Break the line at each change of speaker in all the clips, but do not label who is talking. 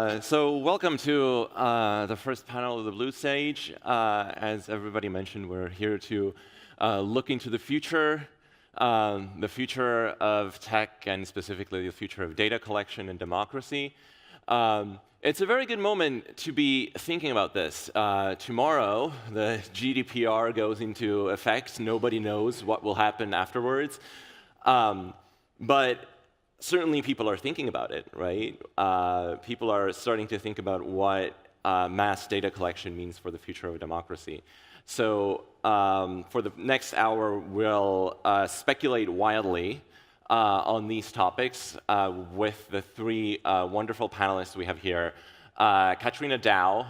So welcome to the first panel of the Blue Stage. As everybody mentioned, we're here to look into the future of tech, and specifically the future of data collection and democracy. It's a very good moment to be thinking about this. Tomorrow, the GDPR goes into effect. Nobody knows what will happen afterwards. But certainly people are thinking about it, right? People are starting to think about what mass data collection means for the future of democracy. So for the next hour, we'll speculate wildly on these topics with the three wonderful panelists we have here. Katryna Dow,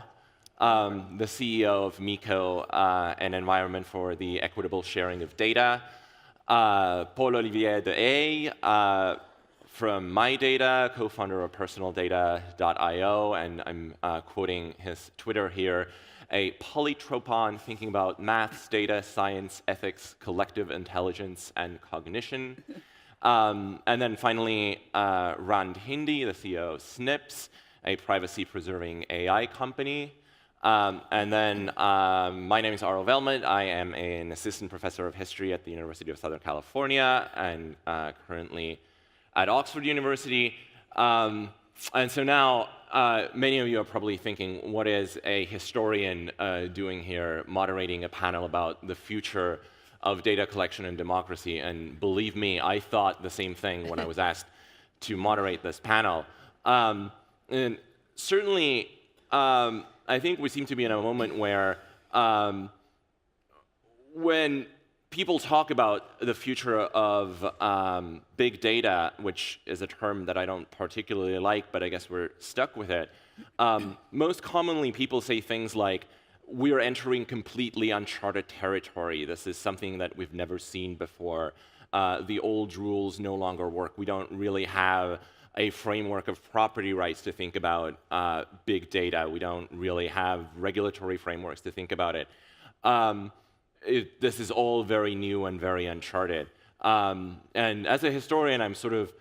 the CEO of Meeco, an environment for the equitable sharing of data. Paul-Olivier Dehaye, from MyData, co-founder of personaldata.io, and I'm quoting his Twitter here, a polytropon thinking about maths, data, science, ethics, collective intelligence, and cognition. And then finally, Rand Hindi, the CEO of Snips, a privacy-preserving AI company. And then my name is Velmet. I am an assistant professor of history at the University of Southern California and currently at Oxford University. And so now, many of you are probably thinking, what is a historian doing here, moderating a panel about the future of data collection and democracy? And believe me, I thought the same thing when I was asked to moderate this panel. And certainly, I think we seem to be in a moment where when people talk about the future of big data, which is a term that I don't particularly like, but I guess we're stuck with it, most commonly people say things like, we're entering completely uncharted territory. This is something that we've never seen before. The old rules no longer work. We don't really have a framework of property rights to think about big data. We don't really have regulatory frameworks to think about it. This is all very new and very uncharted. And as a historian, I'm sort of,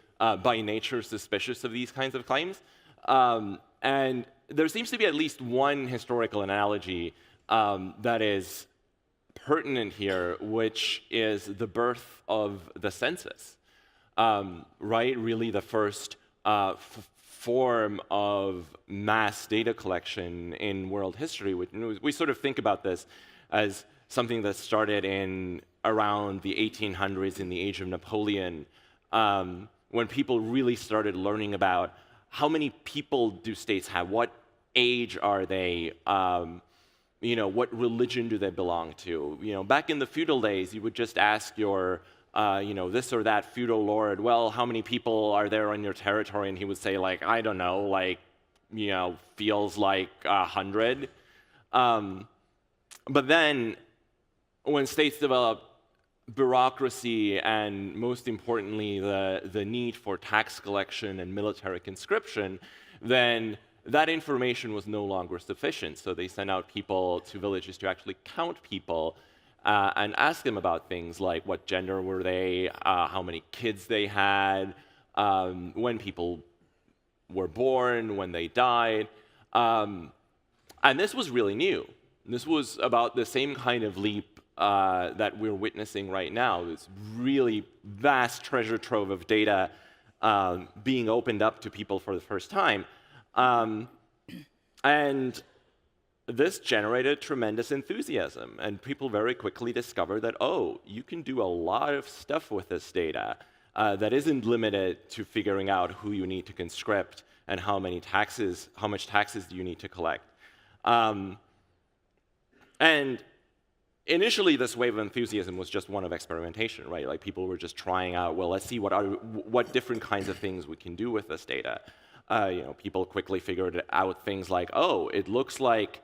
by nature, suspicious of these kinds of claims. And there seems to be at least one historical analogy that is pertinent here, which is the birth of the census, right? Really the first form of mass data collection in world history. We sort of think about this as something that started in around the 1800s in the age of Napoleon, when people really started learning about how many people do states have, what age are they, what religion do they belong to. Back in the feudal days, you would just ask your this or that feudal lord, well, how many people are there on your territory? And he would say, like, I don't know, like, feels like 100. But then, when states developed bureaucracy and, most importantly, the need for tax collection and military conscription, then that information was no longer sufficient. So they sent out people to villages to actually count people and ask them about things like what gender were they, how many kids they had, when people were born, when they died. And this was really new. This was about the same kind of leap that we're witnessing right now, this really vast treasure trove of data being opened up to people for the first time. And this generated tremendous enthusiasm, and people very quickly discovered that, oh, you can do a lot of stuff with this data that isn't limited to figuring out who you need to conscript and how much taxes do you need to collect. And initially, this wave of enthusiasm was just one of experimentation, right? Like people were just trying out, well, let's see what different kinds of things we can do with this data. People quickly figured out things like, oh, it looks like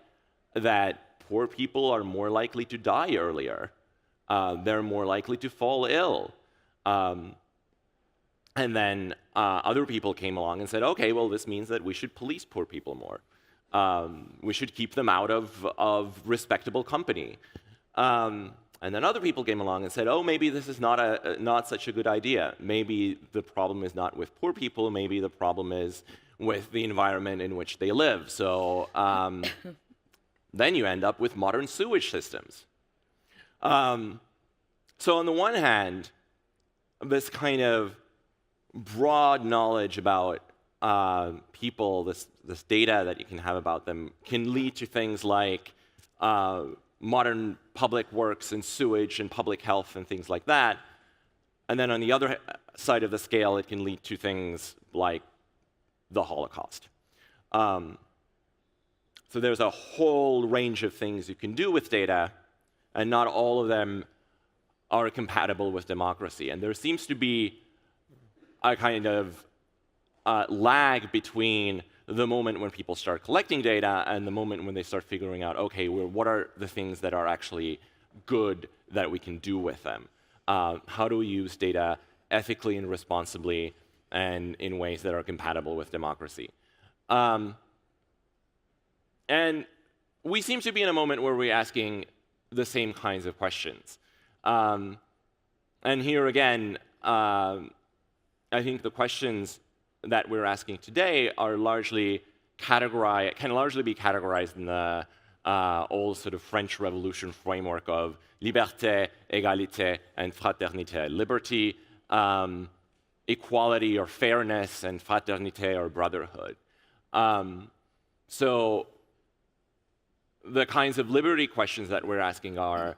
that poor people are more likely to die earlier. They're more likely to fall ill. And then other people came along and said, okay, well, this means that we should police poor people more. We should keep them out of respectable company. And then other people came along and said, oh, maybe this is not such a good idea. Maybe the problem is not with poor people. Maybe the problem is with the environment in which they live. So then you end up with modern sewage systems. So on the one hand, this kind of broad knowledge about people, this data that you can have about them, can lead to things like modern public works and sewage and public health and things like that. And then on the other side of the scale, it can lead to things like the Holocaust. So there's a whole range of things you can do with data, and not all of them are compatible with democracy. And there seems to be a kind of lag between the moment when people start collecting data and the moment when they start figuring out, okay, well, what are the things that are actually good that we can do with them? How do we use data ethically and responsibly and in ways that are compatible with democracy? And we seem to be in a moment where we're asking the same kinds of questions. And here again, I think the questions that we're asking today are largely categorized, can largely be categorized in the old sort of French Revolution framework of liberté, égalité, and fraternité. Liberty, equality or fairness, and fraternité or brotherhood. So the kinds of liberty questions that we're asking are,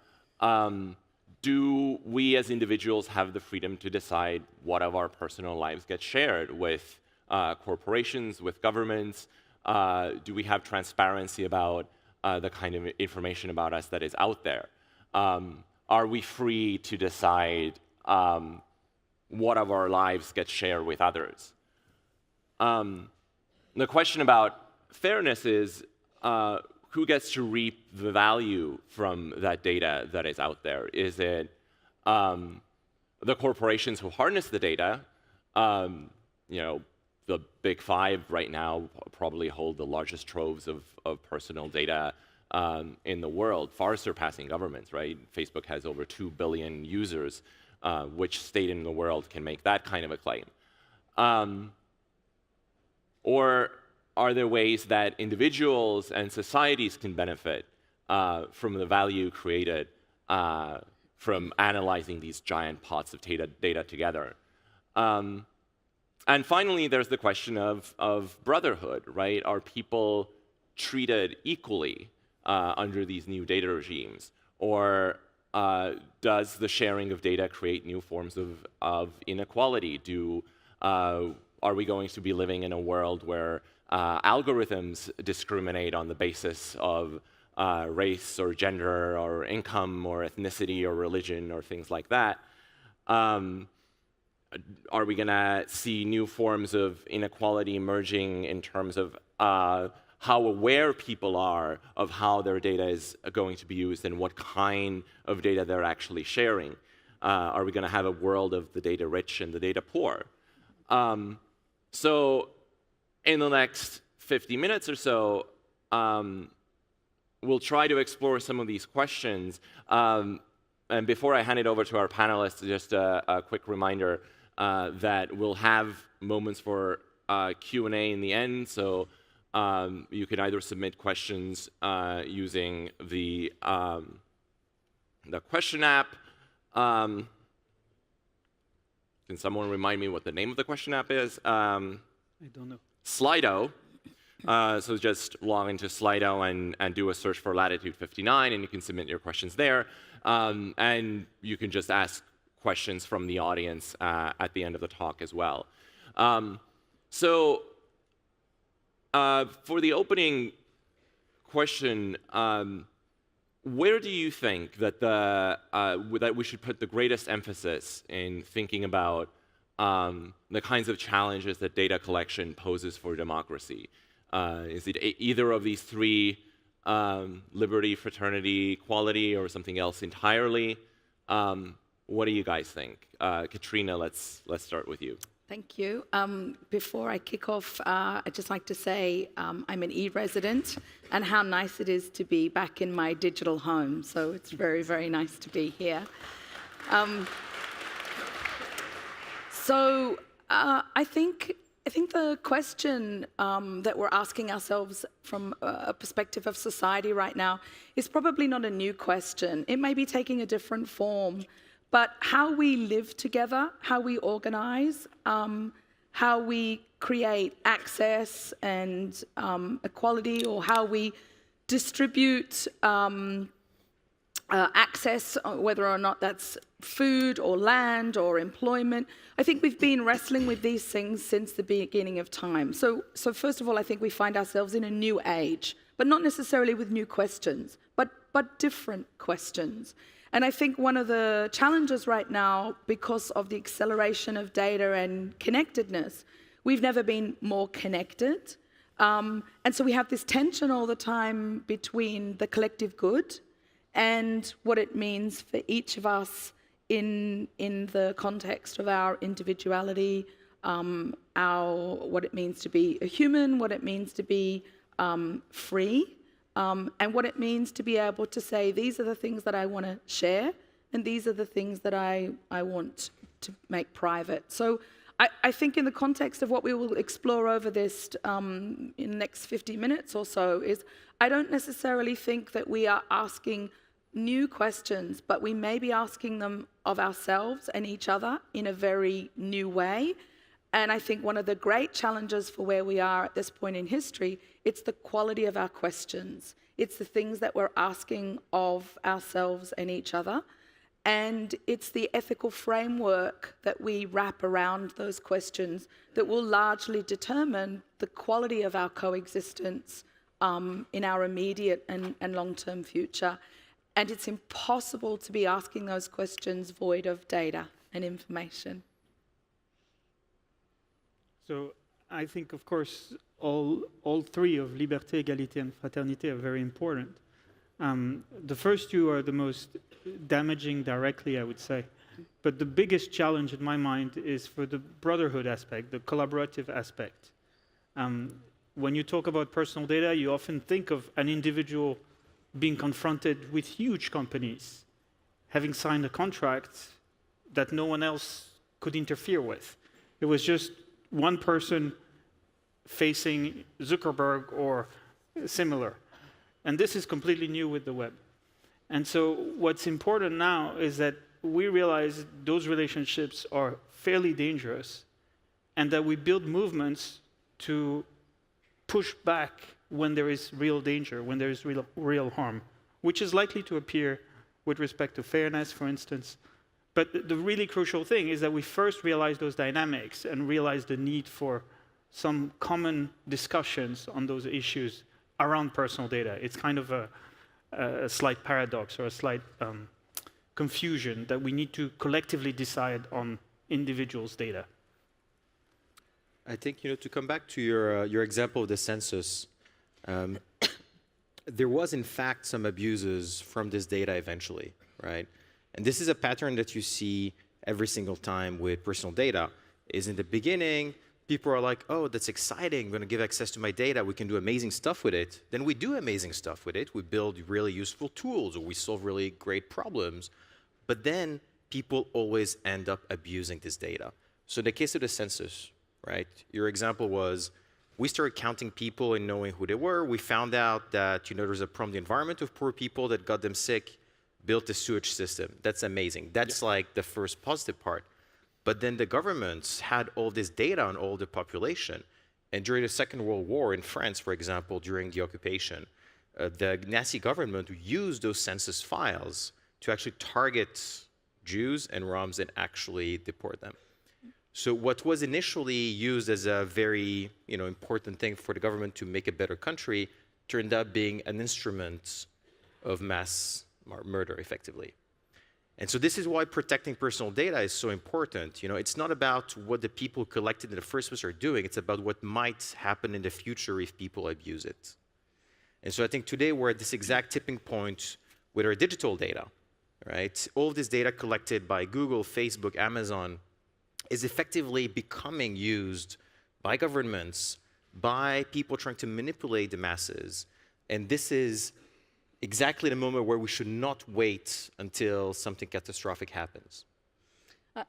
do we as individuals have the freedom to decide what of our personal lives gets shared with corporations, with governments? Do we have transparency about the kind of information about us that is out there? Are we free to decide what of our lives gets shared with others? The question about fairness is, who gets to reap the value from that data that is out there? Is it the corporations who harness the data? The big five right now probably hold the largest troves of personal data in the world, far surpassing governments, right? Facebook has over 2 billion users. Which state in the world can make that kind of a claim? Or are there ways that individuals and societies can benefit from the value created from analyzing these giant pots of data together? And finally, there's the question of brotherhood, right? Are people treated equally under these new data regimes? Or does the sharing of data create new forms of inequality? Are we going to be living in a world where algorithms discriminate on the basis of race or gender or income or ethnicity or religion or things like that? Are we going to see new forms of inequality emerging in terms of how aware people are of how their data is going to be used and what kind of data they're actually sharing? Are we going to have a world of the data rich and the data poor? So in the next 50 minutes or so, we'll try to explore some of these questions. And before I hand it over to our panelists, just a quick reminder that we'll have moments for Q&A in the end. So you can either submit questions using the question app. Can someone remind me what the name of the question app is? I don't know. Slido. So just log into Slido and do a search for Latitude 59, and you can submit your questions there. And you can just ask questions from the audience at the end of the talk as well. For the opening question, where do you think that that we should put the greatest emphasis in thinking about the kinds of challenges that data collection poses for democracy? Is it either of these three, liberty, fraternity, equality, or something else entirely? What do you guys think? Katryna, let's start with you.
Thank you. Before I kick off, I'd just like to say I'm an E-resident, and how nice it is to be back in my digital home. So it's very, very nice to be here. I think I think the question that we're asking ourselves from a perspective of society right now is probably not a new question. It may be taking a different form, but how we live together, how we organize, how we create access and equality, or how we distribute access, whether or not that's food or land or employment. I think we've been wrestling with these things since the beginning of time. So first of all, I think we find ourselves in a new age, but not necessarily with new questions, but different questions. And I think one of the challenges right now, because of the acceleration of data and connectedness, we've never been more connected. And so we have this tension all the time between the collective good and what it means for each of us in the context of our individuality, what it means to be a human, what it means to be free, and what it means to be able to say, these are the things that I want to share, and these are the things that I want to make private. So I think in the context of what we will explore over this in the next 50 minutes or so is, I don't necessarily think that we are asking new questions, but we may be asking them of ourselves and each other in a very new way. And I think one of the great challenges for where we are at this point in history, it's the quality of our questions. It's the things that we're asking of ourselves and each other. And it's the ethical framework that we wrap around those questions that will largely determine the quality of our coexistence in our immediate and long-term future. And it's impossible to be asking those questions void of data and information.
So I think, of course, all three of liberté, égalité, and fraternité are very important. The first two are the most damaging directly, I would say. But the biggest challenge in my mind is for the brotherhood aspect, the collaborative aspect. When you talk about personal data, you often think of an individual being confronted with huge companies, having signed a contract that no one else could interfere with. It was just one person facing Zuckerberg or similar. And this is completely new with the web. And so what's important now is that we realize those relationships are fairly dangerous, and that we build movements to push back when there is real danger, when there is real harm, which is likely to appear with respect to fairness, for instance. But the really crucial thing is that we first realize those dynamics and realize the need for some common discussions on those issues around personal data. It's kind of a slight paradox or a slight confusion that we need to collectively decide on individuals' data.
I think, to come back to your example of the census, there was, in fact, some abuses from this data eventually, right? And this is a pattern that you see every single time with personal data, is in the beginning, people are like, oh, that's exciting, I'm going to give access to my data, we can do amazing stuff with it. Then we do amazing stuff with it, we build really useful tools, or we solve really great problems. But then people always end up abusing this data. So in the case of the census, right, your example was, we started counting people and knowing who they were. We found out that there was a problem in the environment of poor people that got them sick, built a sewage system. That's amazing. That's like the first positive part. But then the governments had all this data on all the population. And during the Second World War in France, for example, during the occupation, the Nazi government used those census files to actually target Jews and Roms and actually deport them. So what was initially used as a very important thing for the government to make a better country turned out being an instrument of mass murder, effectively. And so this is why protecting personal data is so important. It's not about what the people collected in the first place are doing, it's about what might happen in the future if people abuse it. And so I think today we're at this exact tipping point with our digital data, right? All of this data collected by Google, Facebook, Amazon, is effectively becoming used by governments, by people trying to manipulate the masses. And this is exactly the moment where we should not wait until something catastrophic happens.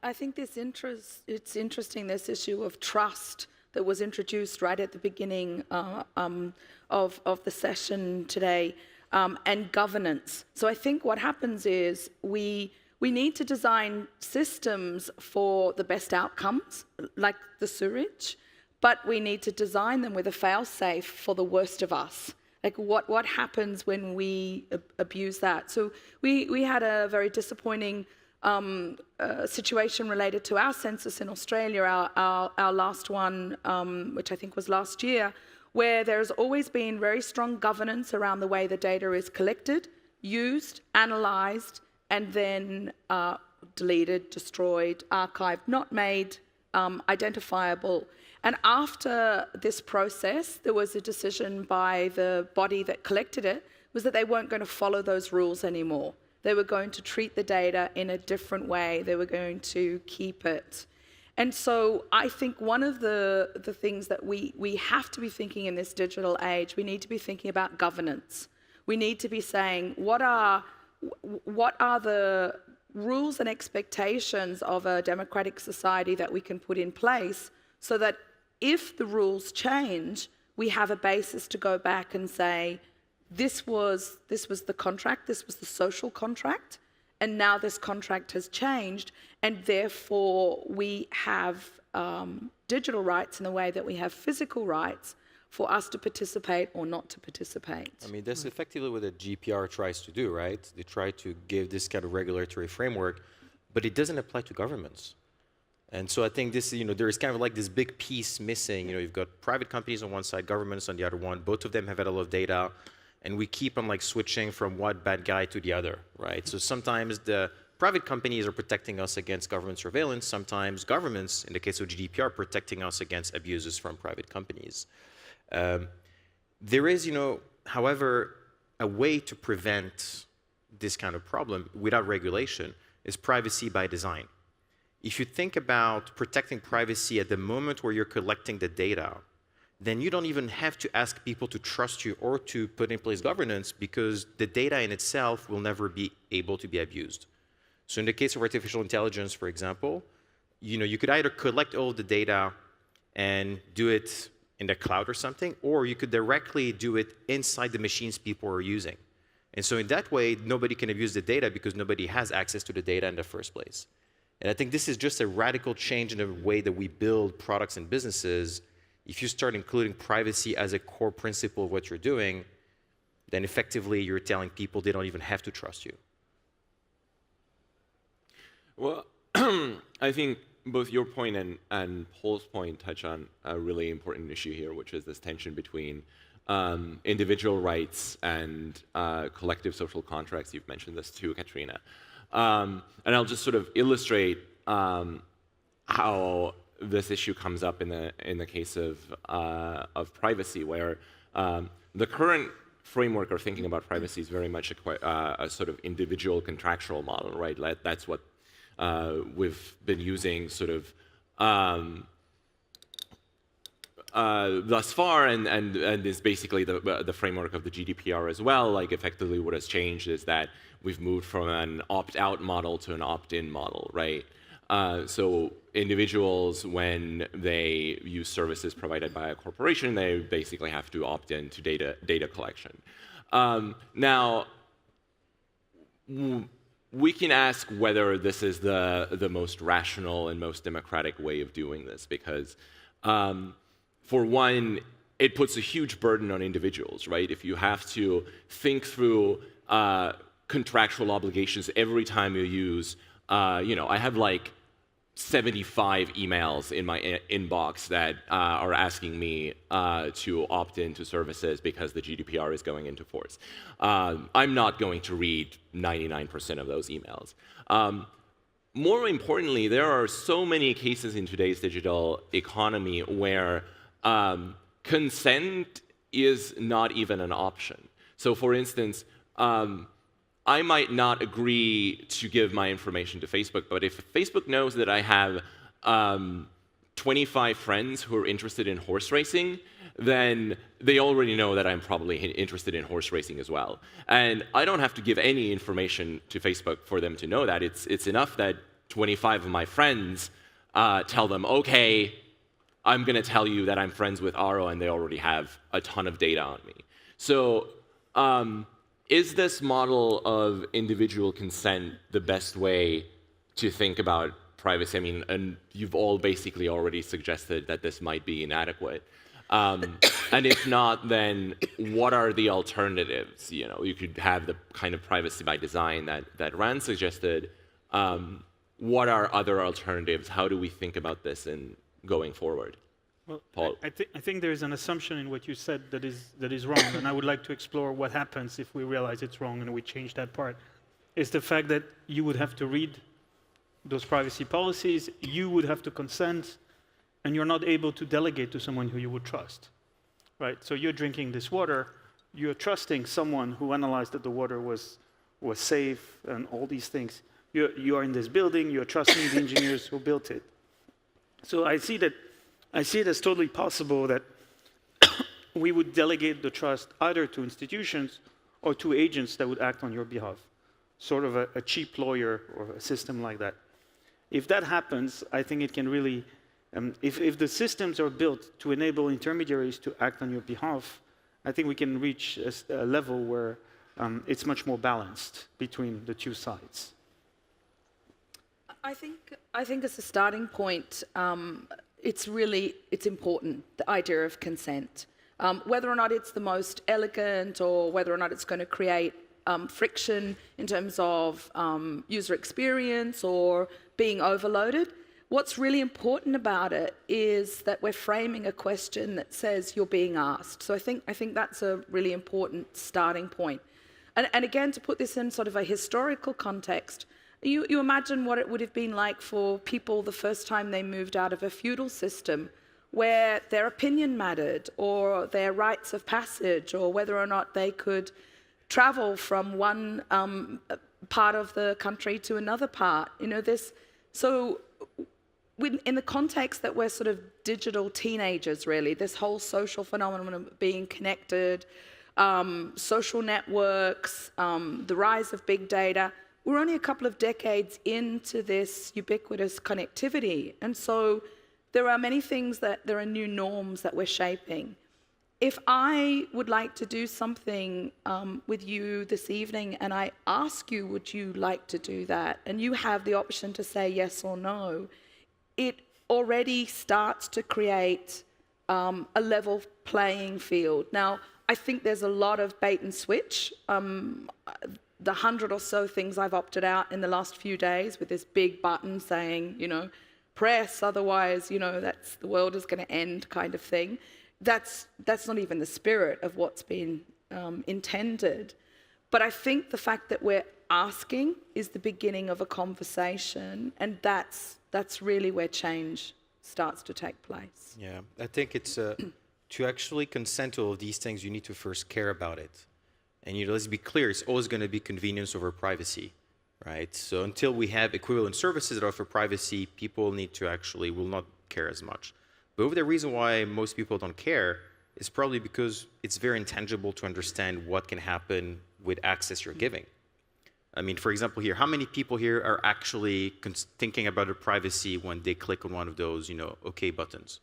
I think it's interesting, this issue of trust that was introduced right at the beginning of the session today, and governance. So I think what happens is we need to design systems for the best outcomes, like the Zurich, but we need to design them with a fail-safe for the worst of us. Like what happens when we abuse that? So we had a very disappointing situation related to our census in Australia, our last one, which I think was last year, where there's always been very strong governance around the way the data is collected, used, analysed, and then deleted, destroyed, archived, not made identifiable. And after this process, there was a decision by the body that collected it, was that they weren't going to follow those rules anymore. They were going to treat the data in a different way. They were going to keep it. And so I think one of the things that we have to be thinking in this digital age, we need to be thinking about governance. We need to be saying, what are the rules and expectations of a democratic society that we can put in place so that if the rules change, we have a basis to go back and say, this was the contract, this was the social contract, and now this contract has changed, and therefore we have digital rights in the way that we have physical rights for us to participate or not to participate.
I mean, that's effectively what the GDPR tries to do, right? They try to give this kind of regulatory framework, but it doesn't apply to governments. And so I think this, there's kind of like this big piece missing. You've got private companies on one side, governments on the other one. Both of them have had a lot of data, and we keep on like switching from one bad guy to the other, right? So sometimes the private companies are protecting us against government surveillance. Sometimes governments, in the case of GDPR, are protecting us against abuses from private companies. There is, however, a way to prevent this kind of problem without regulation is privacy by design. If you think about protecting privacy at the moment where you're collecting the data, then you don't even have to ask people to trust you or to put in place governance because the data in itself will never be able to be abused. So in the case of artificial intelligence, for example, you could either collect all of the data and do it in the cloud or something, or you could directly do it inside the machines people are using. And so in that way, nobody can abuse the data because nobody has access to the data in the first place. And I think this is just a radical change in the way that we build products and businesses. If you start including privacy as a core principle of what you're doing, then effectively you're telling people they don't even have to trust you.
Well, I think both your point and Paul's point touch on a really important issue here, which is this tension between individual rights and collective social contracts. You've mentioned this too, Katryna. And I'll just sort of illustrate how this issue comes up in the case of privacy, where the current framework or thinking about privacy is very much a sort of individual contractual model, right? That's what we've been using sort of thus far, and is basically the framework of the GDPR as well. Like effectively what has changed is that we've moved from an opt-out model to an opt-in model, right? So individuals, when they use services provided by a corporation, they basically have to opt in to data collection. Now, we can ask whether this is the most rational and most democratic way of doing this, because for one, it puts a huge burden on individuals, right? If you have to think through contractual obligations every time you use, I have like 75 emails in my inbox that are asking me to opt into services because the GDPR is going into force. I'm not going to read 99% of those emails. More importantly, there are so many cases in today's digital economy where consent is not even an option. So for instance, I might not agree to give my information to Facebook, but if Facebook knows that I have 25 friends who are interested in horse racing, then they already know that I'm probably interested in horse racing as well. And I don't have to give any information to Facebook for them to know that. It's enough that 25 of my friends tell them, okay, I'm going to tell you that I'm friends with Aro, and they already have a ton of data on me. So is this model of individual consent the best way to think about privacy? I mean, and you've all basically already suggested that this might be inadequate. And if not, then what are the alternatives? You know, you could have the kind of privacy by design that Rand suggested. What are other alternatives? How do we think about this in going forward?
Well,
Paul?
I think there is an assumption in what you said that is wrong, and I would like to explore what happens if we realize it's wrong and we change that part. Is the fact that you would have to read those privacy policies, you would have to consent, and you're not able to delegate to someone who you would trust, right? So you're drinking this water, you're trusting someone who analyzed that the water was safe and all these things. You are in this building, you're trusting the engineers who built it. So I see it as totally possible that we would delegate the trust either to institutions or to agents that would act on your behalf, sort of a cheap lawyer or a system like that. If that happens, I think it can really, if the systems are built to enable intermediaries to act on your behalf, I think we can reach a level where it's much more balanced between the two sides.
I think as a starting point, it's important, the idea of consent. Whether or not it's the most elegant or whether or not it's going to create friction in terms of user experience or being overloaded, what's really important about it is that we're framing a question that says you're being asked. So I think that's a really important starting point. And again, to put this in sort of a historical context, you imagine what it would have been like for people the first time they moved out of a feudal system where their opinion mattered or their rites of passage or whether or not they could travel from one part of the country to another part. You know, in the context that we're sort of digital teenagers, really, this whole social phenomenon of being connected, social networks, the rise of big data, we're only a couple of decades into this ubiquitous connectivity. And so there are many things there are new norms that we're shaping. If I would like to do something with you this evening and I ask you, would you like to do that? And you have the option to say yes or no, it already starts to create a level playing field. Now, I think there's a lot of bait and switch. The 100 or so things I've opted out in the last few days with this big button saying, you know, press, otherwise, you know, the world is going to end kind of thing. That's not even the spirit of what's been intended. But I think the fact that we're asking is the beginning of a conversation, and that's really where change starts to take place.
Yeah, I think it's to actually consent to all of these things, you need to first care about it. And let's be clear, it's always going to be convenience over privacy, right? So until we have equivalent services that offer privacy, people will not care as much. But the reason why most people don't care is probably because it's very intangible to understand what can happen with access you're giving. I mean, for example, here, how many people here are actually thinking about their privacy when they click on one of those, OK buttons?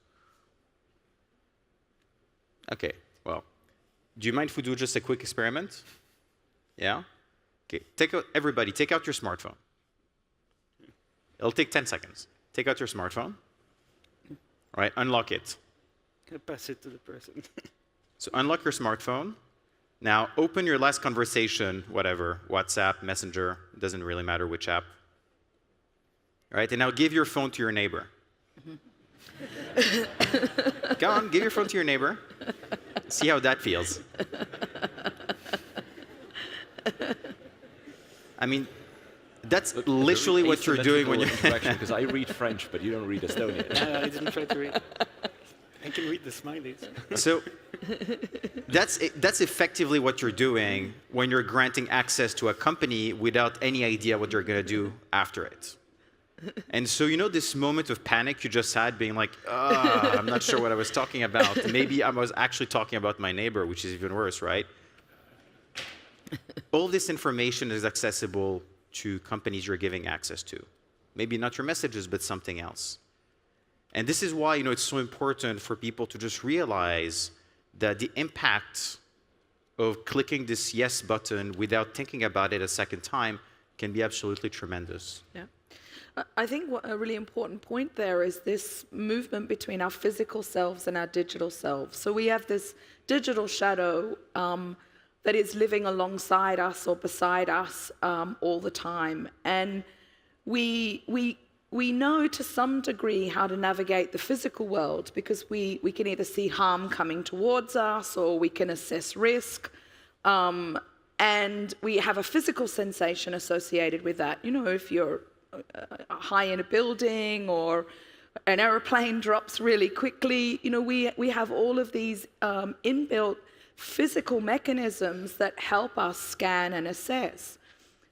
OK, well, do you mind if we do just a quick experiment? Yeah? OK, everybody, take out your smartphone. It'll take 10 seconds. Take out your smartphone. All right, unlock it.
Pass it to the person.
So unlock your smartphone. Now open your last conversation, whatever, WhatsApp, Messenger, doesn't really matter which app. All right, and now give your phone to your neighbor. Go on, give your phone to your neighbor. See how that feels. I mean, that's literally what you're doing when you're...
Because I read French, but you don't read Estonian.
I didn't try to read. I can read the smileys.
So that's effectively what you're doing when you're granting access to a company without any idea what they're going to do after it. And so this moment of panic you just had, being like, I'm not sure what I was talking about. Maybe I was actually talking about my neighbor, which is even worse, right? All this information is accessible to companies you're giving access to. Maybe not your messages, but something else. And this is why it's so important for people to just realize that the impact of clicking this yes button without thinking about it a second time can be absolutely tremendous.
Yeah. I think what a really important point there is this movement between our physical selves and our digital selves. So we have this digital shadow that is living alongside us or beside us all the time. And we know to some degree how to navigate the physical world because we can either see harm coming towards us or we can assess risk. And we have a physical sensation associated with that. If you're high in a building or an aeroplane drops really quickly, we have all of these inbuilt physical mechanisms that help us scan and assess.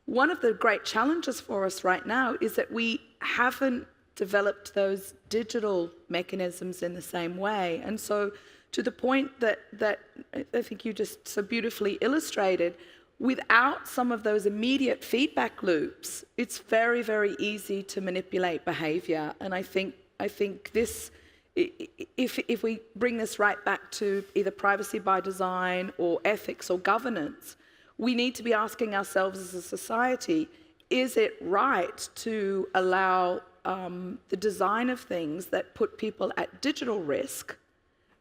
One of the great challenges for us right now is that we haven't developed those digital mechanisms in the same way. And so to the point that I think you just so beautifully illustrated, without some of those immediate feedback loops, it's very, very easy to manipulate behavior. And I think this, if we bring this right back to either privacy by design or ethics or governance, we need to be asking ourselves as a society, is it right to allow the design of things that put people at digital risk?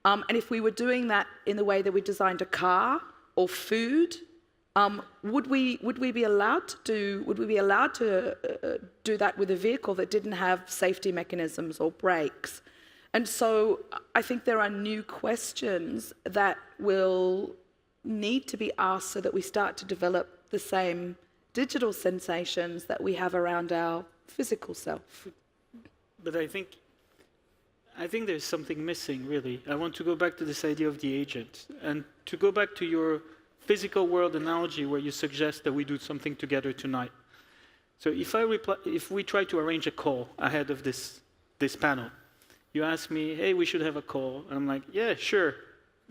And if we were doing that in the way that we designed a car or food, would we be allowed to do that with a vehicle that didn't have safety mechanisms or brakes? And so I think there are new questions that will need to be asked so that we start to develop the same digital sensations that we have around our physical self.
But I think there's something missing, really. I want to go back to this idea of the agent and to go back to your physical world analogy where you suggest that we do something together tonight. So if we try to arrange a call ahead of this panel, you ask me, hey, we should have a call. And I'm like, yeah, sure.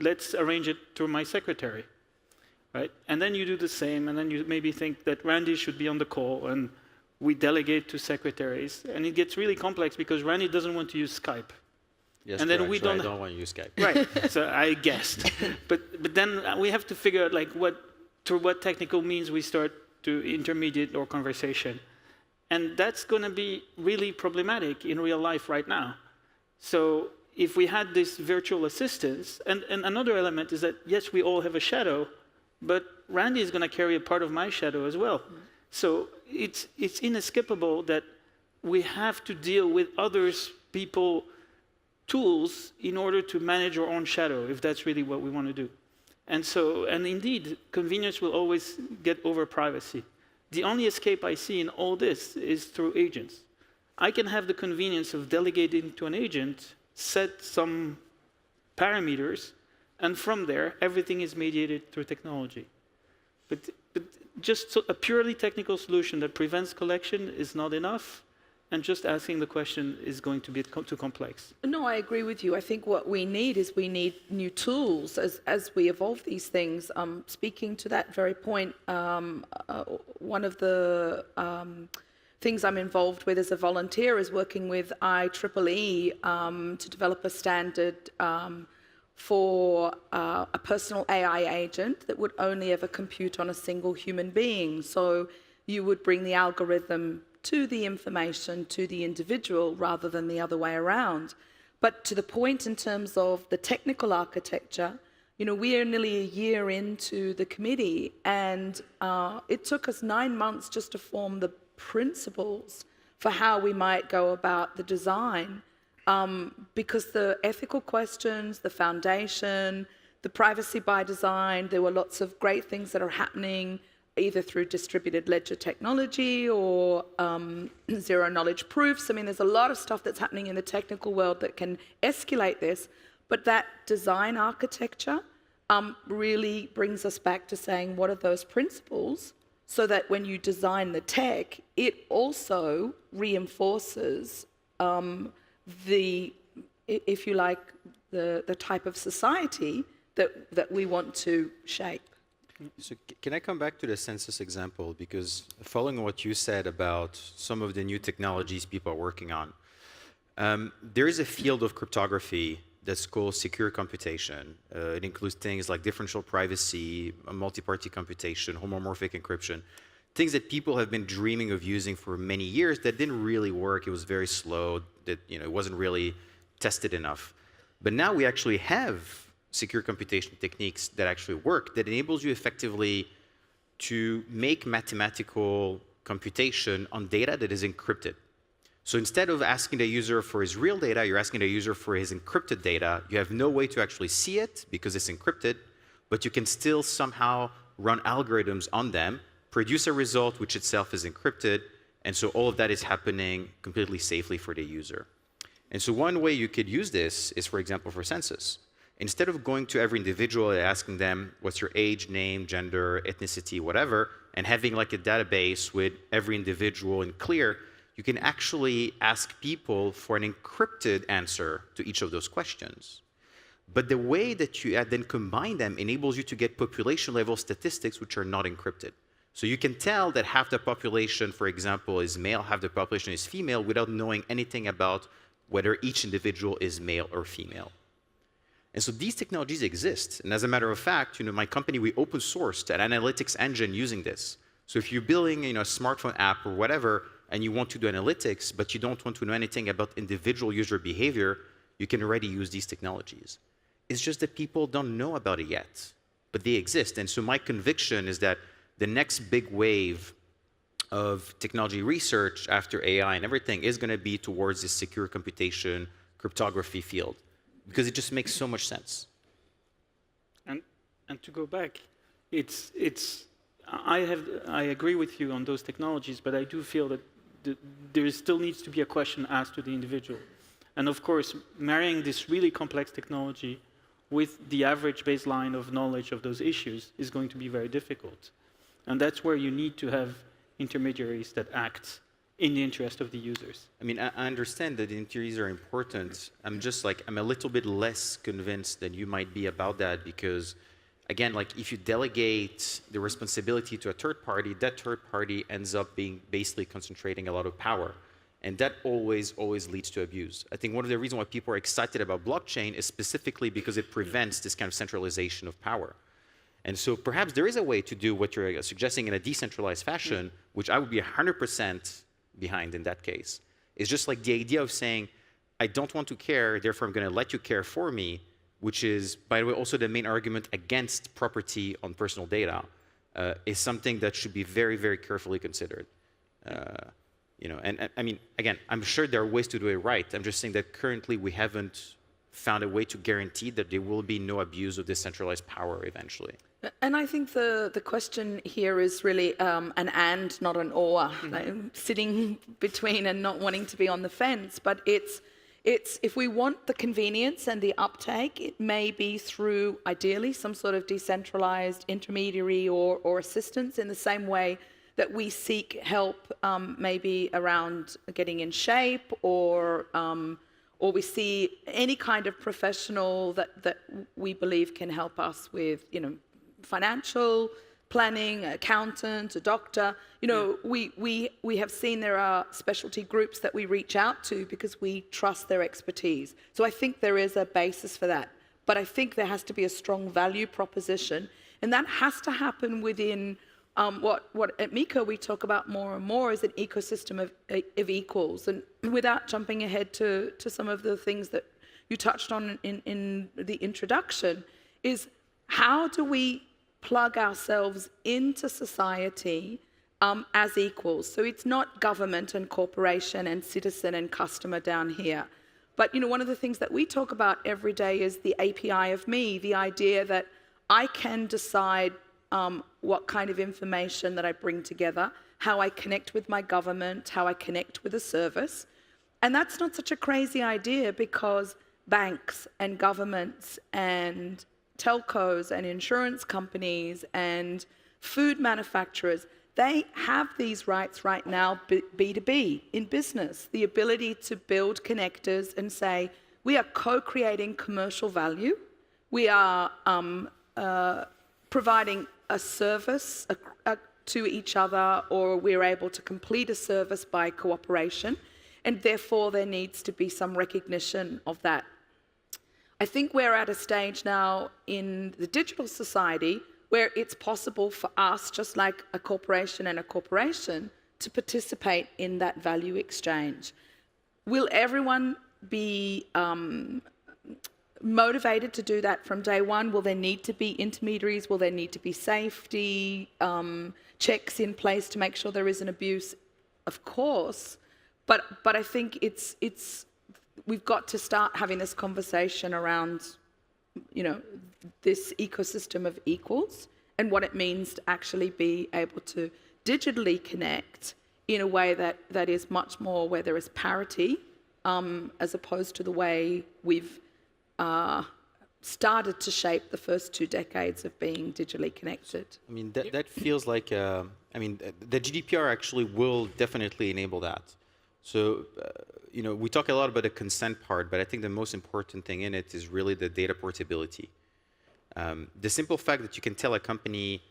Let's arrange it through my secretary, right? And then you do the same, and then you maybe think that Randy should be on the call, and we delegate to secretaries. And it gets really complex because Randy doesn't want to use Skype.
Yes,
and then
correct.
we
So
don't
I don't want to use Skype.
Right, so I guessed. But then we have to figure out through what technical means we start to intermediate our conversation. And that's going to be really problematic in real life right now. So if we had this virtual assistants, and another element is that, yes, we all have a shadow, but Randy is going to carry a part of my shadow as well. Mm-hmm. So it's inescapable that we have to deal with others, people, tools in order to manage our own shadow, if that's really what we want to do. And indeed, convenience will always get over privacy. The only escape I see in all this is through agents. I can have the convenience of delegating to an agent, set some parameters, and from there, everything is mediated through technology. But just a purely technical solution that prevents collection is not enough, and just asking the question is going to be too complex.
No, I agree with you. I think what we need is new tools as we evolve these things. Speaking to that very point, one of the things I'm involved with as a volunteer is working with IEEE to develop a standard for a personal AI agent that would only ever compute on a single human being. So you would bring the algorithm to the information, to the individual, rather than the other way around. But to the point in terms of the technical architecture, we are nearly a year into the committee, and it took us 9 months just to form the principles for how we might go about the design, because the ethical questions, the foundation, the privacy by design, there were lots of great things that are happening either through distributed ledger technology or zero knowledge proofs. I mean, there's a lot of stuff that's happening in the technical world that can escalate this, but that design architecture really brings us back to saying, what are those principles, so that when you design the tech, it also reinforces if you like, the type of society that we want to shape.
So can I come back to the census example? Because following what you said about some of the new technologies people are working on, There is a field of cryptography that's called secure computation. It includes things like differential privacy, multi-party computation, homomorphic encryption, things that people have been dreaming of using for many years that didn't really work. It was very slow. That it wasn't really tested enough. But now we actually have secure computation techniques that actually work, that enables you effectively to make mathematical computation on data that is encrypted. So instead of asking the user for his real data, you're asking the user for his encrypted data. You have no way to actually see it because it's encrypted, but you can still somehow run algorithms on them, produce a result which itself is encrypted, and so all of that is happening completely safely for the user. And so one way you could use this is, for example, for census. Instead of going to every individual and asking them, what's your age, name, gender, ethnicity, whatever, and having like a database with every individual in clear, you can actually ask people for an encrypted answer to each of those questions. But the way that you then combine them enables you to get population-level statistics which are not encrypted. So you can tell that half the population, for example, is male, half the population is female, without knowing anything about whether each individual is male or female. And so these technologies exist. And as a matter of fact, my company, we open sourced an analytics engine using this. So if you're building a smartphone app or whatever, and you want to do analytics, but you don't want to know anything about individual user behavior, you can already use these technologies. It's just that people don't know about it yet, but they exist. And so my conviction is that the next big wave of technology research after AI and everything is going to be towards this secure computation, cryptography field, because it just makes so much sense.
And to go back, I agree with you on those technologies, but I do feel that there still needs to be a question asked to the individual. And of course, marrying this really complex technology with the average baseline of knowledge of those issues is going to be very difficult. And that's where you need to have intermediaries that act in the interest of the users.
I mean, I understand that the intermediaries are important. I'm a little bit less convinced than you might be about that because, again, if you delegate the responsibility to a third party, that third party ends up being basically concentrating a lot of power. And that always leads to abuse. I think one of the reasons why people are excited about blockchain is specifically because it prevents this kind of centralization of power. And so perhaps there is a way to do what you're suggesting in a decentralized fashion, which I would be 100% behind in that case. It's just like the idea of saying, I don't want to care, therefore I'm going to let you care for me, which is, by the way, also the main argument against property on personal data, is something that should be very, very carefully considered. And I mean, again, I'm sure there are ways to do it right. I'm just saying that currently we haven't found a way to guarantee that there will be no abuse of decentralized power eventually.
And I think the question here is really an and, not an or, sitting between and not wanting to be on the fence. But it's if we want the convenience and the uptake, it may be through, ideally, some sort of decentralized intermediary or assistance in the same way that we seek help maybe around getting in shape or we see any kind of professional that we believe can help us with, financial planning, accountant, a doctor. We have seen there are specialty groups that we reach out to because we trust their expertise. So I think there is a basis for that. But I think there has to be a strong value proposition, and that has to happen within what at Meeco we talk about more and more is an ecosystem of equals. And without jumping ahead to some of the things that you touched on in the introduction, is how do we plug ourselves into society as equals? So it's not government and corporation and citizen and customer down here. But one of the things that we talk about every day is the API of me, the idea that I can decide what kind of information that I bring together, how I connect with my government, how I connect with a service. And that's not such a crazy idea because banks and governments and telcos and insurance companies and food manufacturers, they have these rights right now, B2B, in business, the ability to build connectors and say, we are co-creating commercial value. We are providing a service to each other, or we're able to complete a service by cooperation. And therefore, there needs to be some recognition of that. I think we're at a stage now in the digital society where it's possible for us, just like a corporation and a corporation, to participate in that value exchange. Will everyone be motivated to do that from day one? Will there need to be intermediaries? Will there need to be safety checks in place to make sure there isn't abuse? Of course, but I think we've got to start having this conversation around, this ecosystem of equals and what it means to actually be able to digitally connect in a way that is much more where there is parity, as opposed to the way we've started to shape the first 2 decades of being digitally connected.
I mean, that feels like, the GDPR actually will definitely enable that. So, we talk a lot about the consent part, but I think the most important thing in it is really the data portability. The simple fact that you can tell a company,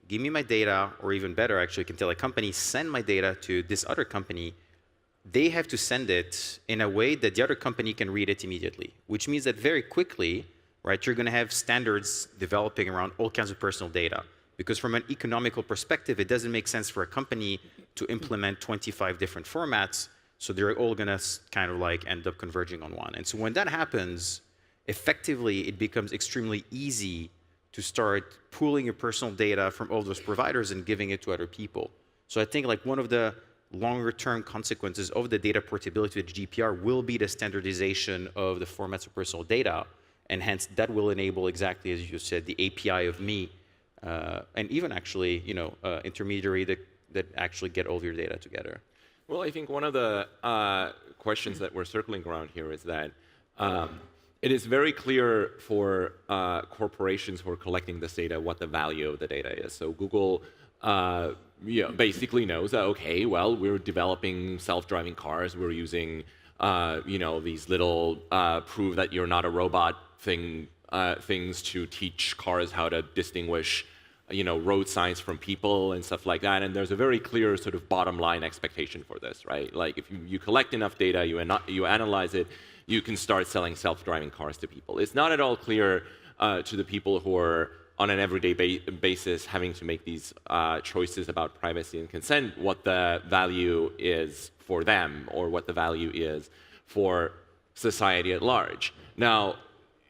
give me my data, or even better, actually, you can tell a company, send my data to this other company. They have to send it in a way that the other company can read it immediately, which means that very quickly, right, you're going to have standards developing around all kinds of personal data. Because from an economical perspective, it doesn't make sense for a company to implement 25 different formats, so they're all going to kind of like end up converging on one. And so when that happens, effectively, it becomes extremely easy to start pooling your personal data from all those providers and giving it to other people. So I think like one of the longer-term consequences of the data portability of the GDPR will be the standardization of the formats of personal data, and hence that will enable exactly as you said the API of me, and even actually intermediary that actually get all of your data together.
Well, I think one of the questions that we're circling around here is that it is very clear for corporations who are collecting this data what the value of the data is. So Google basically knows that, okay, well, we're developing self-driving cars. We're using these little prove that you're not a robot things to teach cars how to distinguish road signs from people and stuff like that. And there's a very clear sort of bottom line expectation for this, right? Like if you collect enough data, you analyze it, you can start selling self-driving cars to people. It's not at all clear to the people who are on an everyday basis having to make these choices about privacy and consent, what the value is for them or what the value is for society at large. Now,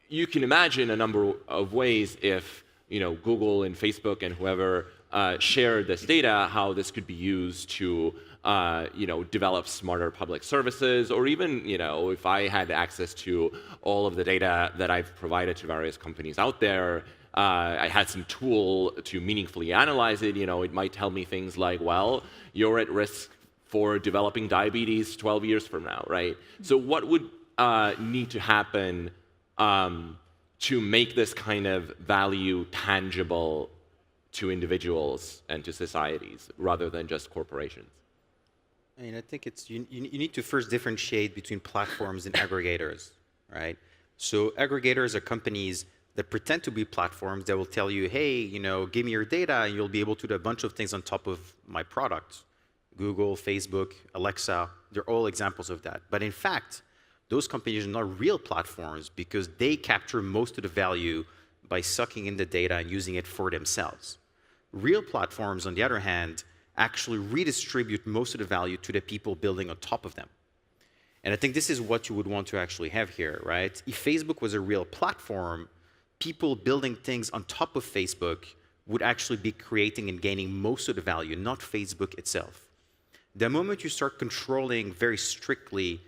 you can imagine a number of ways if Google and Facebook and whoever shared this data, how this could be used to develop smarter public services, or even if I had access to all of the data that I've provided to various companies out there, I had some tool to meaningfully analyze it, it might tell me things like, well, you're at risk for developing diabetes 12 years from now, right? So what would need to happen to make this kind of value tangible to individuals and to societies rather than just corporations?
I mean, I think you need to first differentiate between platforms and aggregators, right? So aggregators are companies that pretend to be platforms that will tell you, hey, give me your data and you'll be able to do a bunch of things on top of my product. Google, Facebook, Alexa, they're all examples of that. But in fact, those companies are not real platforms because they capture most of the value by sucking in the data and using it for themselves. Real platforms, on the other hand, actually redistribute most of the value to the people building on top of them. And I think this is what you would want to actually have here, right? If Facebook was a real platform, people building things on top of Facebook would actually be creating and gaining most of the value, not Facebook itself. The moment you start controlling very strictly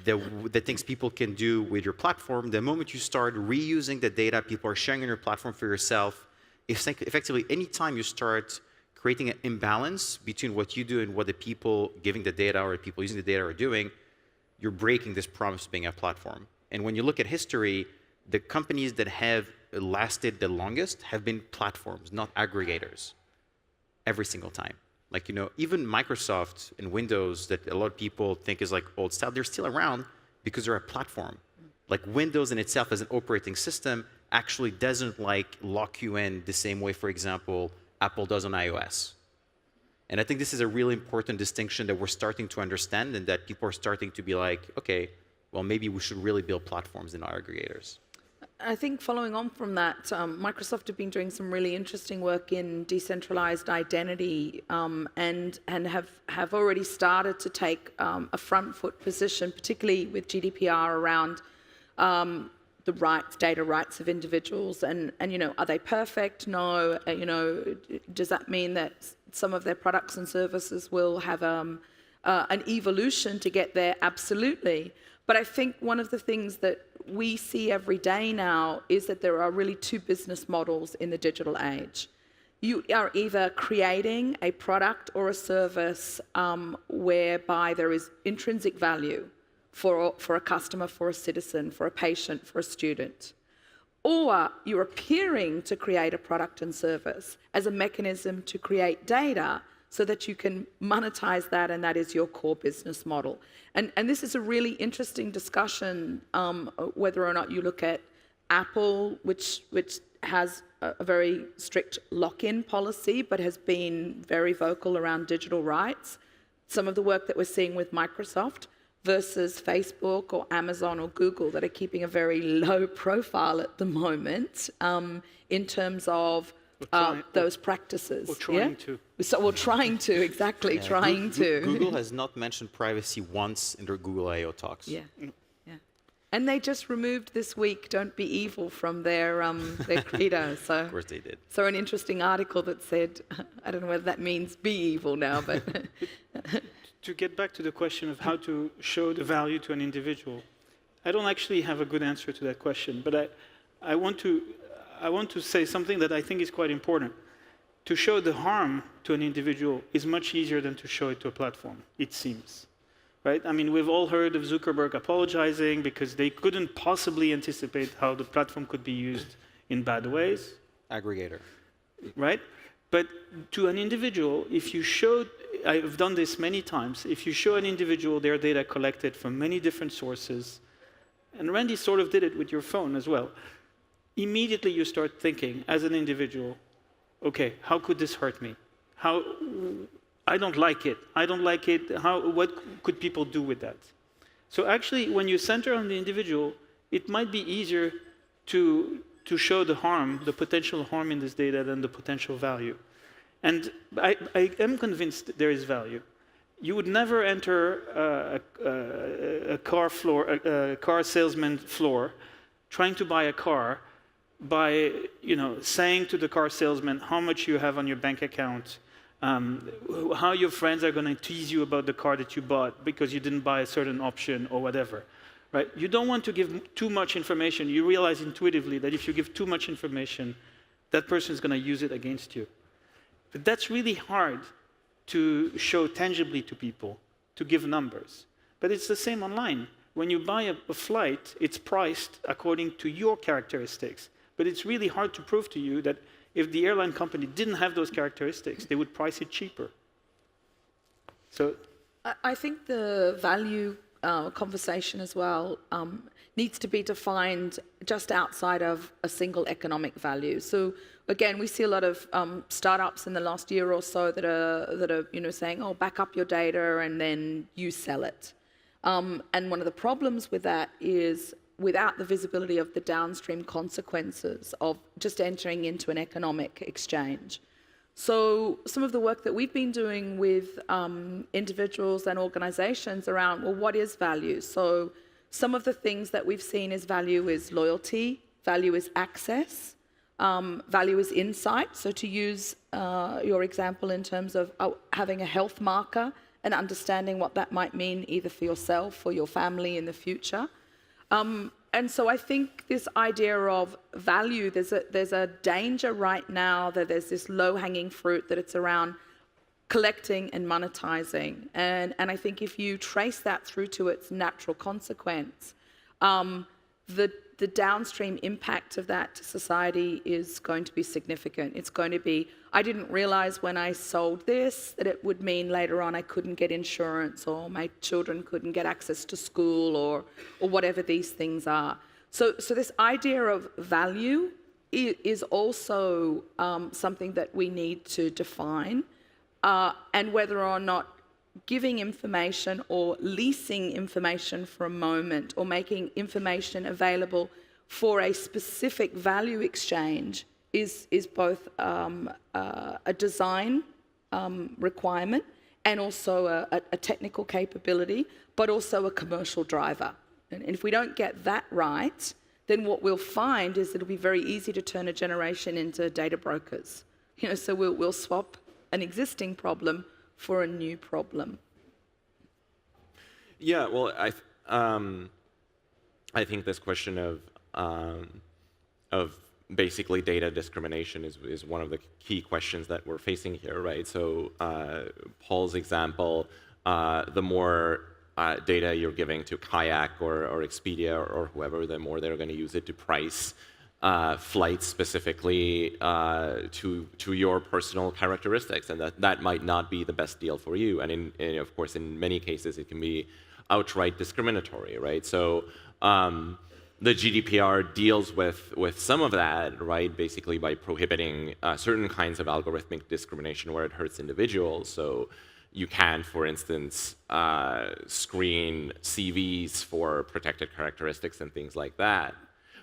the things people can do with your platform, the moment you start reusing the data people are sharing on your platform for yourself, effectively anytime you start creating an imbalance between what you do and what the people giving the data or the people using the data are doing, you're breaking this promise of being a platform. And when you look at history, the companies that have lasted the longest have been platforms, not aggregators, every single time. Like, even Microsoft and Windows that a lot of people think is like old style, they're still around because they're a platform. Like Windows in itself as an operating system actually doesn't like lock you in the same way, for example, Apple does on iOS. And I think this is a really important distinction that we're starting to understand, and that people are starting to be like, okay, well, maybe we should really build platforms in our aggregators.
I think following on from that, Microsoft have been doing some really interesting work in decentralized identity and have already started to take a front foot position, particularly with GDPR around the rights, data rights of individuals. And you know, are they perfect? No. You know, does that mean that some of their products and services will have an evolution to get there? Absolutely. But I think one of the things that we see every day now is that there are really two business models in the digital age. You are either creating a product or a service whereby there is intrinsic value for a customer, for a citizen, for a patient, for a student. Or you're appearing to create a product and service as a mechanism to create data so that you can monetize that, and that is your core business model. And this is a really interesting discussion, whether or not you look at Apple, which has a very strict lock-in policy, but has been very vocal around digital rights. Some of the work that we're seeing with Microsoft versus Facebook or Amazon or Google that are keeping a very low profile at the moment in terms of those practices.
We're trying to.
So we're trying to, exactly,
Yeah,
trying to.
Google has not mentioned privacy once in their Google I/O talks.
Yeah, yeah. And they just removed this week "Don't be evil" from their credo. So
Of course they did.
So an interesting article that said, I don't know whether that means be evil now, but
To get back to the question of how to show the value to an individual, I don't actually have a good answer to that question, but I want to say something that I think is quite important. To show the harm to an individual is much easier than to show it to a platform, it seems. Right? I mean, we've all heard of Zuckerberg apologizing because they couldn't possibly anticipate how the platform could be used in bad ways.
Aggregator.
Right? But to an individual, if you showed, I've done this many times, if you show an individual their data collected from many different sources, and Randy sort of did it with your phone as well, immediately you start thinking, as an individual, okay, how could this hurt me? I don't like it. I don't like it. What could people do with that? So actually, when you center on the individual, it might be easier to show the harm, the potential harm in this data than the potential value. And I am convinced there is value. You would never enter a car salesman floor trying to buy a car by saying to the car salesman how much you have on your bank account, how your friends are going to tease you about the car that you bought because you didn't buy a certain option or whatever. Right? You don't want to give too much information. You realize intuitively that if you give too much information, that person is going to use it against you. But that's really hard to show tangibly to people, to give numbers. But it's the same online. When you buy a flight, it's priced according to your characteristics. But it's really hard to prove to you that if the airline company didn't have those characteristics, they would price it cheaper. So
I think the value conversation as well needs to be defined just outside of a single economic value. So again, we see a lot of startups in the last year or so that are saying, oh, back up your data and then you sell it. And one of the problems with that is without the visibility of the downstream consequences of just entering into an economic exchange. So some of the work that we've been doing with individuals and organizations around, well, what is value? So some of the things that we've seen as value is loyalty, value is access, value is insight. So to use your example in terms of having a health marker and understanding what that might mean either for yourself or your family in the future. And so I think this idea of value, there's a danger right now that there's this low-hanging fruit that it's around collecting and monetizing. And I think if you trace that through to its natural consequence, the downstream impact of that to society is going to be significant. It's going to be, I didn't realize when I sold this that it would mean later on I couldn't get insurance or my children couldn't get access to school or whatever these things are. So this idea of value is also something that we need to define. and whether or not giving information or leasing information for a moment or making information available for a specific value exchange is both a design requirement and also a technical capability, but also a commercial driver. And if we don't get that right, then what we'll find is it'll be very easy to turn a generation into data brokers. So we'll swap an existing problem for a new problem.
Yeah, well, I think this question of basically data discrimination is one of the key questions that we're facing here, right? So Paul's example, the more data you're giving to Kayak or Expedia or whoever, the more they're going to use it to price flights specifically to your personal characteristics, and that might not be the best deal for you. And of course, in many cases, it can be outright discriminatory, right? So the GDPR deals with some of that, right? Basically by prohibiting certain kinds of algorithmic discrimination where it hurts individuals. So you can, for instance, screen CVs for protected characteristics and things like that.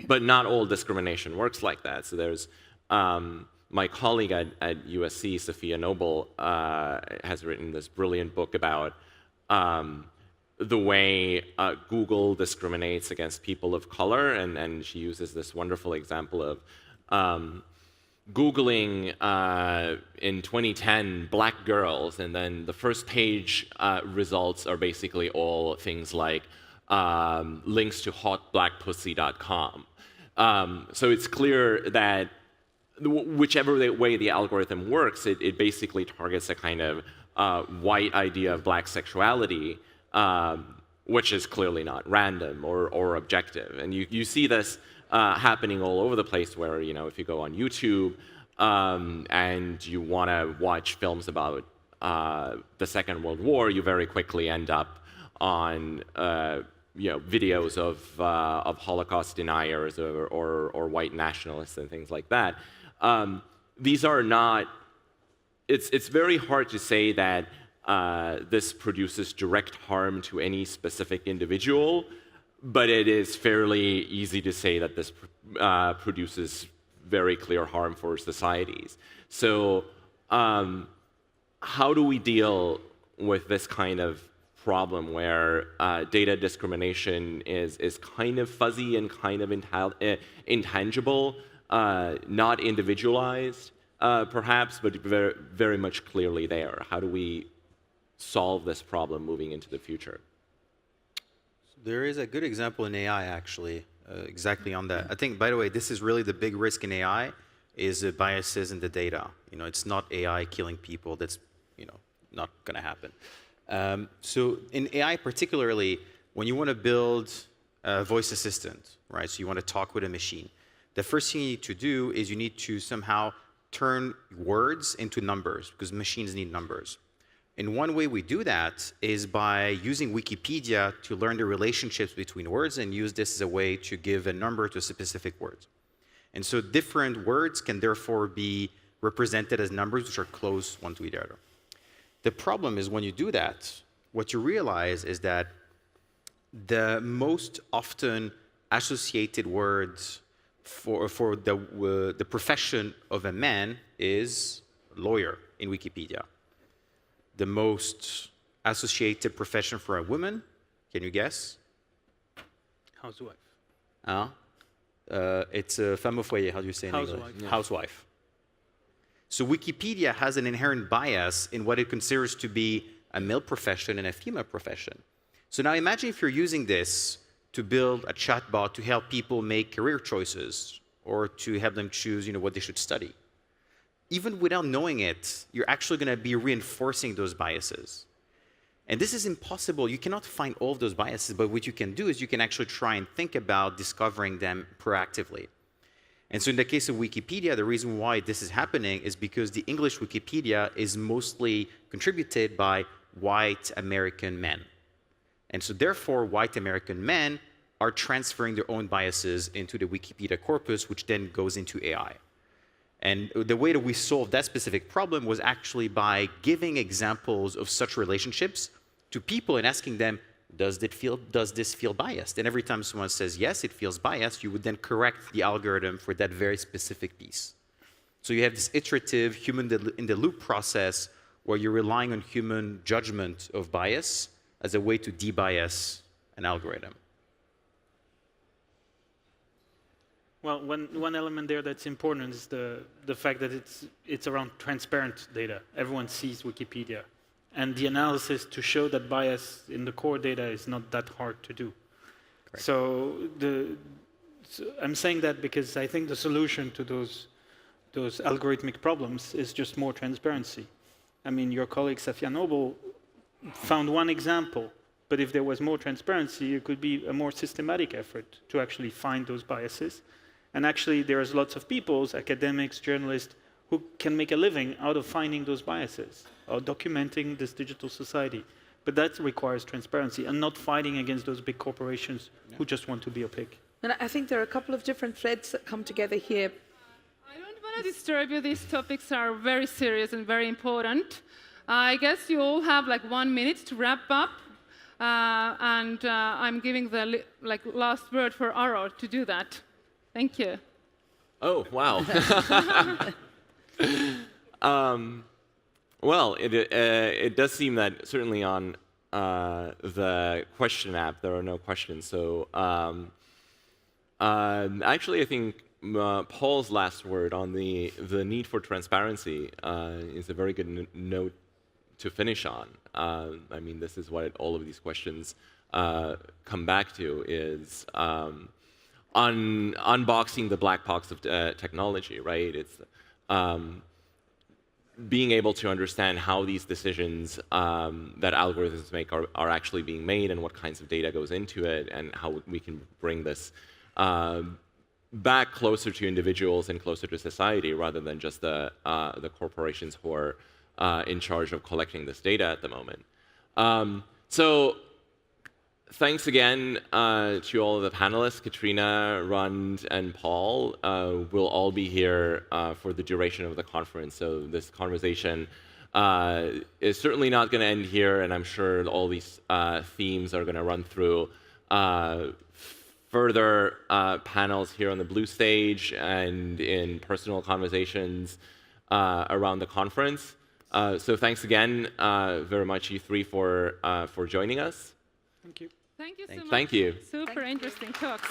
But not all discrimination works like that. So there's my colleague at USC, Sophia Noble, has written this brilliant book about the way Google discriminates against people of color, and she uses this wonderful example of Googling in 2010 black girls, and then the first page results are basically all things like links to hotblackpussy.com. So it's clear that whichever way the algorithm works, it basically targets a kind of white idea of black sexuality, which is clearly not random or objective. And you see this happening all over the place where, if you go on YouTube and you want to watch films about the Second World War, you very quickly end up on videos of Holocaust deniers or white nationalists and things like that. These are not, it's very hard to say that this produces direct harm to any specific individual, but it is fairly easy to say that this produces very clear harm for societies. So how do we deal with this kind of problem where data discrimination is kind of fuzzy and kind of intangible, not individualized, perhaps, but very, very much clearly there? How do we solve this problem moving into the future?
There is a good example in AI, actually, exactly on that. I think, by the way, this is really the big risk in AI, is biases in the data. It's not AI killing people. That's, not going to happen. So in AI particularly, when you want to build a voice assistant, right? So you want to talk with a machine. The first thing you need to do is you need to somehow turn words into numbers, because machines need numbers. And one way we do that is by using Wikipedia to learn the relationships between words and use this as a way to give a number to specific words. And so different words can therefore be represented as numbers which are close one to the other. The problem is when you do that, what you realize is that the most often associated words for the profession of a man is lawyer in Wikipedia. The most associated profession for a woman, can you guess?
Housewife.
It's a femme au foyer, how do you say in English?
Housewife.
Yeah. Housewife. So Wikipedia has an inherent bias in what it considers to be a male profession and a female profession. So now imagine if you're using this to build a chatbot to help people make career choices or to help them choose, what they should study. Even without knowing it, you're actually going to be reinforcing those biases. And this is impossible. You cannot find all of those biases, but what you can do is you can actually try and think about discovering them proactively. And so in the case of Wikipedia, the reason why this is happening is because the English Wikipedia is mostly contributed by white American men. And so therefore, white American men are transferring their own biases into the Wikipedia corpus, which then goes into AI. And the way that we solved that specific problem was actually by giving examples of such relationships to people and asking them, does this feel biased? And every time someone says, yes, it feels biased, you would then correct the algorithm for that very specific piece. So you have this iterative human-in-the-loop process where you're relying on human judgment of bias as a way to debias an algorithm.
Well, one element there that's important is the fact that it's around transparent data. Everyone sees Wikipedia. And the analysis to show that bias in the core data is not that hard to do. Correct. So I'm saying that because I think the solution to those algorithmic problems is just more transparency. I mean, your colleague Safia Noble found one example, but if there was more transparency, it could be a more systematic effort to actually find those biases. And actually, there's lots of people, academics, journalists, who can make a living out of finding those biases or documenting this digital society. But that requires transparency and not fighting against those big corporations who just want to be opaque.
And I think there are a couple of different threads that come together here.
I don't want to disturb you. These topics are very serious and very important. I guess you all have like 1 minute to wrap up. And I'm giving the last word for Aro to do that. Thank you.
Oh, wow. Well, it does seem that certainly on the question app, there are no questions. So actually, I think Paul's last word on the need for transparency is a very good note to finish on. I mean, this is what all of these questions come back to, is unboxing the black box of technology, right? It's being able to understand how these decisions that algorithms make are actually being made, and what kinds of data goes into it, and how we can bring this back closer to individuals and closer to society, rather than just the corporations who are in charge of collecting this data at the moment. So thanks again to all of the panelists, Katryna, Rund, and Paul. We'll all be here for the duration of the conference. So this conversation is certainly not going to end here, and I'm sure all these themes are going to run through further panels here on the blue stage and in personal conversations around the conference. So thanks again very much, you three, for joining us.
Thank you.
Thank you so much.
Thank you.
Super interesting talks.